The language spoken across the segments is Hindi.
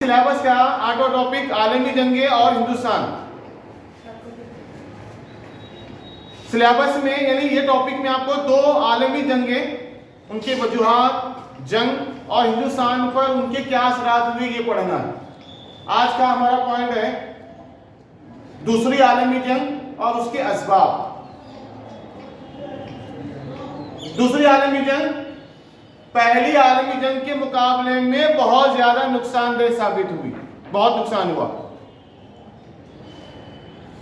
सिलेबस का 8वां टॉपिक आलमी जंगे और हिंदुस्तान। सिलेबस में यानी ये टॉपिक में आपको दो आलमी जंगे, उनके वजूहात, जंग और हिंदुस्तान पर उनके क्या असरात हुए ये पढ़ना है। आज का हमारा पॉइंट है दूसरी आलमी जंग और उसके असबाब। दूसरी आलमी जंग पहली आलमी जंग के मुकाबले में बहुत ज्यादा नुकसानदेह साबित हुई, बहुत नुकसान हुआ।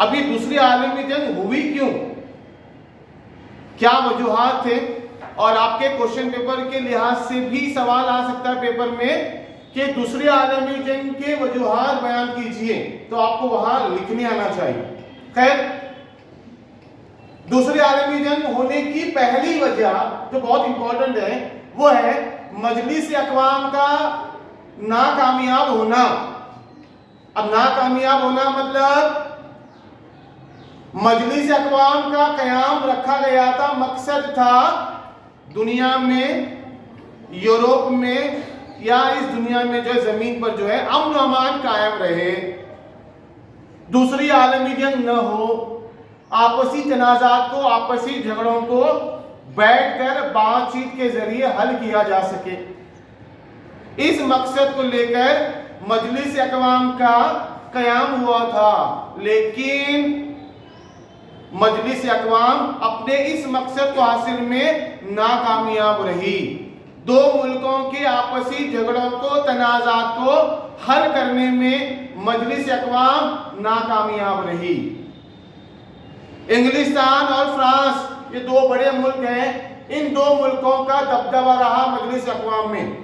अभी दूसरी आलमी जंग हुई क्यों, क्या वजूहात थे, और आपके क्वेश्चन पेपर के लिहाज से भी सवाल आ सकता है पेपर में कि दूसरी आलमी जंग के वजूहात बयान कीजिए, तो आपको वहां लिखने आना चाहिए। खैर, दूसरी आलमी जंग होने की पहली वजह जो बहुत इंपॉर्टेंट है वो है मजलिस अक़वाम का नाकामयाब होना। अब नाकामयाब होना मतलब मजलिस अक़वाम का क़याम रखा गया था, मकसद था दुनिया में, यूरोप में या इस दुनिया में जो जमीन पर जो है अमन व अमान कायम रहे, दूसरी आलमी जंग न हो, आपसी तनाज़ात को, आपसी झगड़ों को बैठकर बातचीत के जरिए हल किया जा सके। इस मकसद को लेकर मजलिस अक़वाम का क़याम हुआ था, लेकिन मजलिस अक़वाम अपने इस मकसद को हासिल में नाकामयाब रही। दो मुल्कों के आपसी झगड़ों को, तनाज़ात को हल करने में मजलिस अक़वाम नाकामयाब रही। इंग्लिस्तान और फ्रांस, ये दो बड़े मुल्क हैं, इन दो मुल्कों का दबदबा रहा मजलिस अक़वाम में,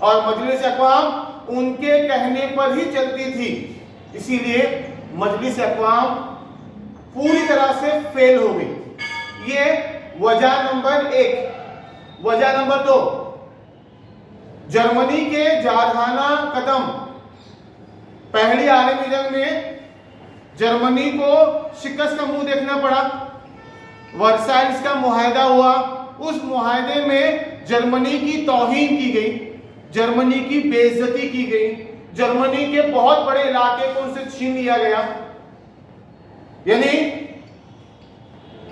और मजलिस अक़वाम उनके कहने पर ही चलती थी। इसीलिए मजलिस अक़वाम पूरी तरह से फेल हो गई। ये वजह नंबर 1। वजह नंबर 2, जर्मनी के जारहाना कदम। पहली आलमी जंग में जर्मनी को शिकस्त का मुंह देखना पड़ा। वर्साइल्स का मुआहदा हुआ, उस मुआहदे में जर्मनी की तौहीन की गई, जर्मनी की बेइज्जती की गई, जर्मनी के बहुत बड़े इलाके को उनसे छीन लिया गया। यानी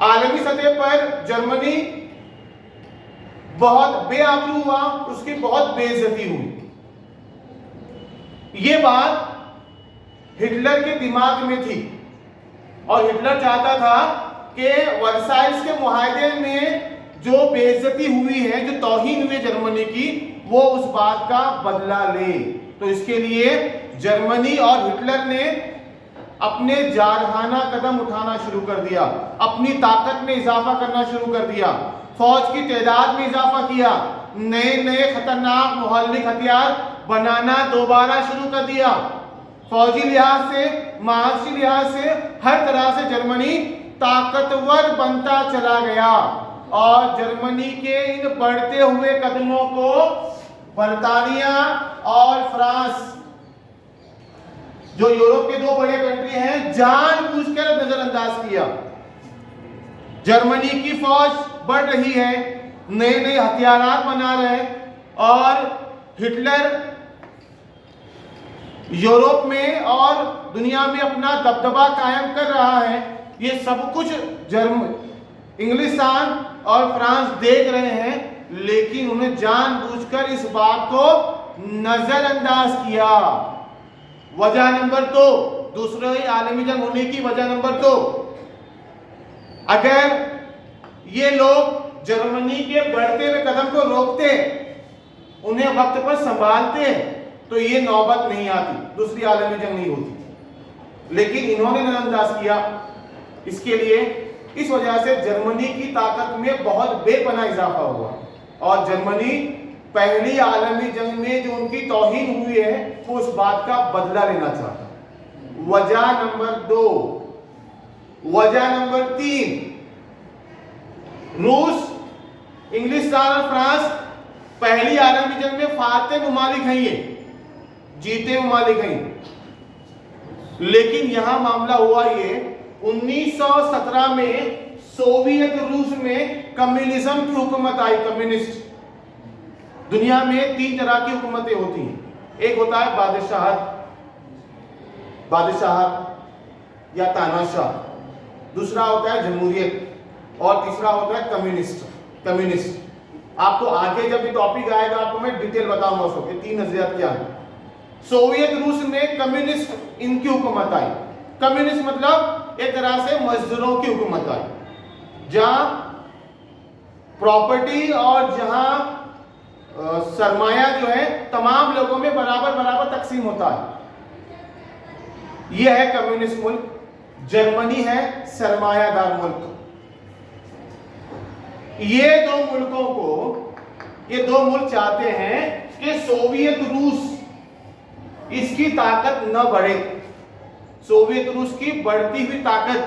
आलमी सतह पर जर्मनी बहुत बेआबरू हुआ, उसकी बहुत बेइज्जती हुई। यह बात हिटलर के दिमाग में थी, और हिटलर चाहता था कि वर्साइल्स के मुआहदे में जो बेइज्जती हुई है, जो तौहीन हुई जर्मनी की, वो उस बात का बदला ले। तो इसके लिए जर्मनी और हिटलर ने अपने जारहाना कदम उठाना शुरू कर दिया, अपनी ताकत में इजाफा करना शुरू कर दिया, फौज की तादाद में इजाफा किया, नए नए खतरनाक मुहल्लिक हथियार बनाना दोबारा शुरू कर दिया। फौजी लिहाज से, माशी लिहाज से, हर तरह से जर्मनी ताकतवर बनता चला गया, और जर्मनी के इन बढ़ते हुए कदमों को बर्तानिया और फ्रांस, जो यूरोप के दो बड़े कंट्री हैं, जानबूझकर नजरअंदाज किया। जर्मनी की फौज बढ़ रही है, नए नए हथियार बना रहे हैं, और हिटलर यूरोप में और दुनिया में अपना दबदबा कायम कर रहा है। ये सब कुछ इंग्लिस्तान और फ्रांस देख रहे हैं, लेकिन उन्हें जानबूझकर इस बात को नजरअंदाज किया। वजह नंबर 2, दूसरी आलमी जंग होने की वजह नंबर 2, अगर ये लोग जर्मनी के बढ़ते हुए कदम को रोकते, उन्हें वक्त पर संभालते, तो ये नौबत नहीं आती, दूसरी आलमी जंग नहीं होती। लेकिन इन्होंने नजरअंदाज किया। इसके लिए इस वजह से जर्मनी की ताकत में बहुत बेपनाह इजाफा हुआ, और जर्मनी पहली आलमी जंग में जो उनकी तौहीन हुई है, वो उस बात का बदला लेना चाहता। वजह नंबर 2। वजह नंबर 3, रूस, इंग्लिस्तान और फ्रांस पहली आलमी जंग में फातेह मुमालिक हैं, ये जीते मुमालिक हैं। लेकिन यहां मामला हुआ ये 1917 में सोवियत रूस में कम्युनिज्म की हुकूमत आई। कम्युनिस्ट, दुनिया में 3 तरह की हुकूमतें होती हैं, एक होता है बादशाहत या तानाशाह, दूसरा होता है जमहूरियत और तीसरा होता है कम्युनिस्ट। आपको आगे जब ये टॉपिक आएगा आपको मैं डिटेल बताऊंगा उसको तीन नजरियात क्या है। सोवियत रूस में कम्युनिस्ट इनकी हुकूमत आई। कम्युनिस्ट मतलब एक तरह से मजदूरों की हुकूमत आई, जहां प्रॉपर्टी और जहां सरमाया जो है तमाम लोगों में बराबर तकसीम होता है। यह है कम्युनिस्ट मुल्क। जर्मनी है सरमायादार मुल्क। ये दो मुल्क चाहते हैं कि सोवियत रूस इसकी ताकत न बढ़े, सोवियत रूस की बढ़ती हुई ताकत,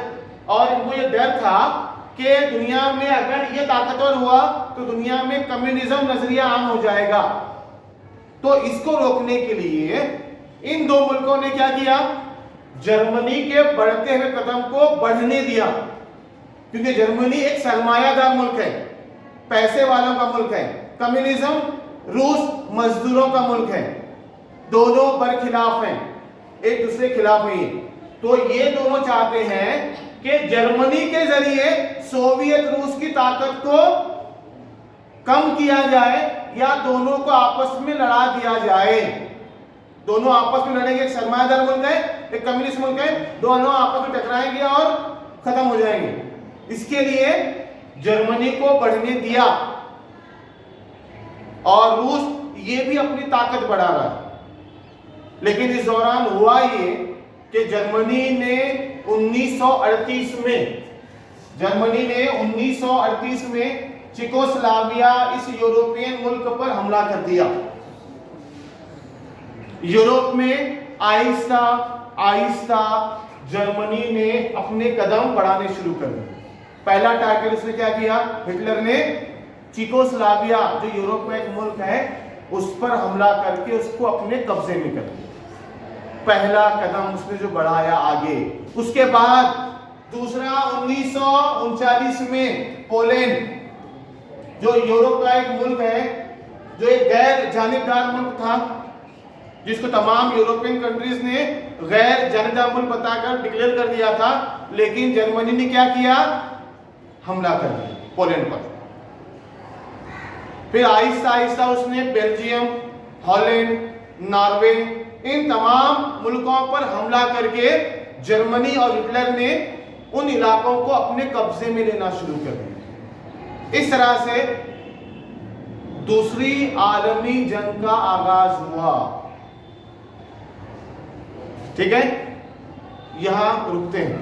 और इनको ये डर था कि दुनिया में अगर ये ताकतवर हुआ तो दुनिया में कम्युनिज्म नजरिया आम हो जाएगा। तो इसको रोकने के लिए इन दो मुल्कों ने क्या किया, जर्मनी के बढ़ते हुए कदम को बढ़ने दिया, क्योंकि जर्मनी एक सरमायादार मुल्क है, पैसे वालों का मुल्क है। कम्युनिज्म रूस मजदूरों का मुल्क है, दोनों बरखिलाफ हैं, एक दूसरे के खिलाफ नहीं है। तो ये दोनों चाहते हैं कि जर्मनी के जरिए सोवियत रूस की ताकत को कम किया जाए या दोनों को आपस में लड़ा दिया जाए। दोनों आपस में लड़ेंगे, एक सरमायादार मुल्क है एक कम्युनिस्ट मुल्क है, दोनों आपस में टकराएंगे और खत्म हो जाएंगे। इसके लिए जर्मनी को बढ़ने दिया और रूस ये भी अपनी ताकत बढ़ा रहा है। लेकिन इस दौरान हुआ ये कि जर्मनी ने 1938 में चेकोस्लोवाकिया इस यूरोपियन मुल्क पर हमला कर दिया। यूरोप में आहिस्ता आहिस्ता जर्मनी ने अपने कदम बढ़ाने शुरू कर दिए। पहला टारगेट उसने क्या किया, हिटलर ने चेकोस्लोवाकिया जो यूरोप का एक मुल्क है उस पर हमला करके उसको अपने कब्जे में कर दिया। पहला कदम उसने जो बढ़ाया आगे। उसके बाद दूसरा 1939 में पोलैंड जो यूरोप का एक मुल्क है, जो एक गैर जानिबदार मुल्क था, जिसको तमाम यूरोपियन कंट्रीज ने गैर जानिबदार मुल्क बताकर डिक्लेयर कर दिया था, लेकिन जर्मनी ने क्या किया, हमला कर दिया पोलैंड पर। फिर आहिस्ता आहिस्ता उसने बेल्जियम, हॉलैंड, नॉर्वे इन तमाम मुल्कों पर हमला करके जर्मनी और हिटलर ने उन इलाकों को अपने कब्जे में लेना शुरू कर दिया। इस तरह से दूसरी आलमी जंग का आगाज हुआ। ठीक है, यहां रुकते हैं।